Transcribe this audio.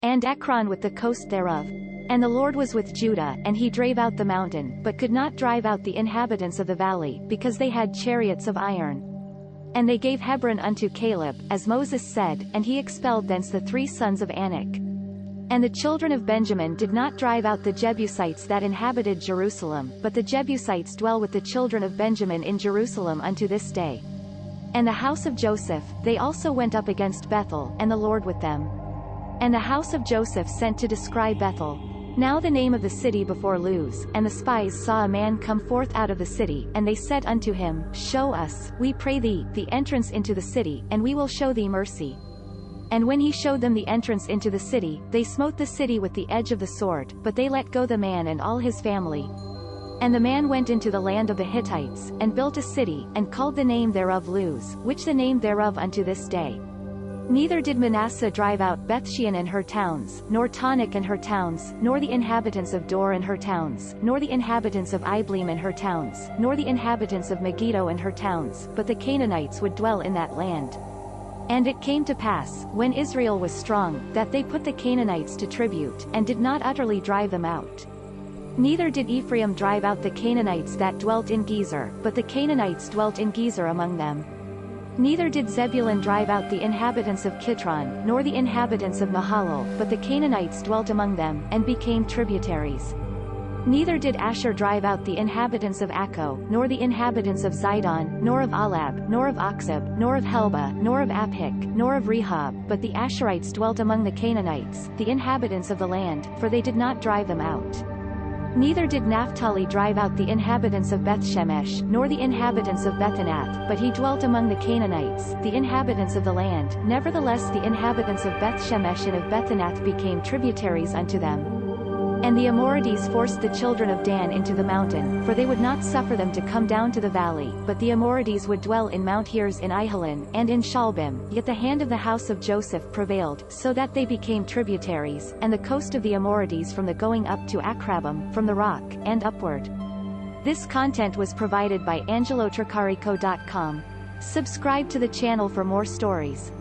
and Ekron with the coast thereof. And the Lord was with Judah, and he drave out the mountain, but could not drive out the inhabitants of the valley, because they had chariots of iron. And they gave Hebron unto Caleb, as Moses said, and he expelled thence the 3 sons of Anak. And the children of Benjamin did not drive out the Jebusites that inhabited Jerusalem, but the Jebusites dwell with the children of Benjamin in Jerusalem unto this day. And the house of Joseph, they also went up against Bethel, and the Lord with them. And the house of Joseph sent to descry Bethel. Now the name of the city before Luz, and the spies saw a man come forth out of the city, and they said unto him, Show us, we pray thee, the entrance into the city, and we will show thee mercy. And when he showed them the entrance into the city, they smote the city with the edge of the sword, but they let go the man and all his family. And the man went into the land of the Hittites, and built a city, and called the name thereof Luz, which the name thereof unto this day. Neither did Manasseh drive out Bethshean and her towns, nor Taanach and her towns, nor the inhabitants of Dor and her towns, nor the inhabitants of Ibleam and her towns, nor the inhabitants of Megiddo and her towns, but the Canaanites would dwell in that land. And it came to pass, when Israel was strong, that they put the Canaanites to tribute, and did not utterly drive them out. Neither did Ephraim drive out the Canaanites that dwelt in Gezer, but the Canaanites dwelt in Gezer among them. Neither did Zebulun drive out the inhabitants of Kitron, nor the inhabitants of Nahalol, but the Canaanites dwelt among them, and became tributaries. Neither did Asher drive out the inhabitants of Accho, nor the inhabitants of Zidon, nor of Alab, nor of Achzib, nor of Helba, nor of Aphik, nor of Rehob, but the Asherites dwelt among the Canaanites, the inhabitants of the land, for they did not drive them out. Neither did Naphtali drive out the inhabitants of Bethshemesh, nor the inhabitants of Bethanath, but he dwelt among the Canaanites, the inhabitants of the land. Nevertheless the inhabitants of Bethshemesh and of Bethanath became tributaries unto them. And the Amorites forced the children of Dan into the mountain, for they would not suffer them to come down to the valley, but the Amorites would dwell in Mount Heres in Ihalan, and in Shalbim, yet the hand of the house of Joseph prevailed, so that they became tributaries, and the coast of the Amorites from the going up to Akrabim, from the rock, and upward. This content was provided by angelotricarico.com. Subscribe to the channel for more stories.